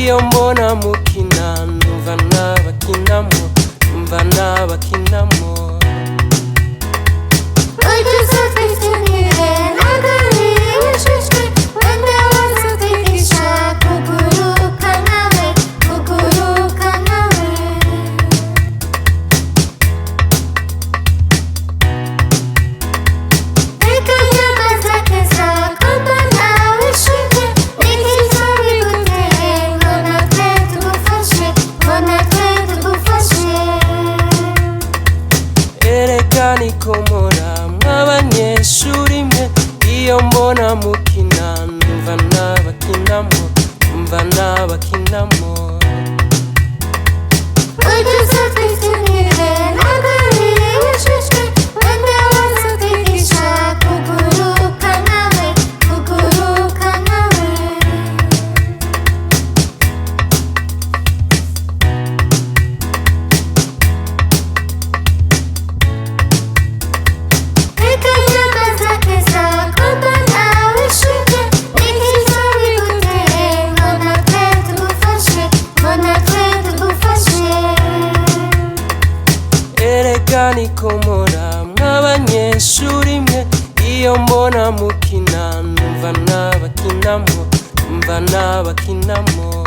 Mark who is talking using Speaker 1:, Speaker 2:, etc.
Speaker 1: iyo mbona mukina numva nabakinamo, numva nabakinamo.
Speaker 2: Ugize twikinire nagari wishishwe wende wese twigisha kuguruka nawe, kuguruka nawe. Kanyamanza keza kombona wishimye niki cyabiguteye ngo natwe tugufashe, ngo natwe tugufashe.
Speaker 1: Erega nikomora mw'abanyeshuri mwe, iyo mbona mukina numva nabakinamo, numva nabakinamo.
Speaker 2: Ugize twikinire nagari wishishwe wende wese twigisha kuguruka nawe, kuguruka nawe. Kanyamanza keza kombona wishimye niki cyabiguteye ngo natwe tugufashe, ngo natwe tugufashe.
Speaker 1: Erega nikomora mw'abanyeshuri mwe, iyo mbona mukina numva nabakinamo, numva nabakinamo.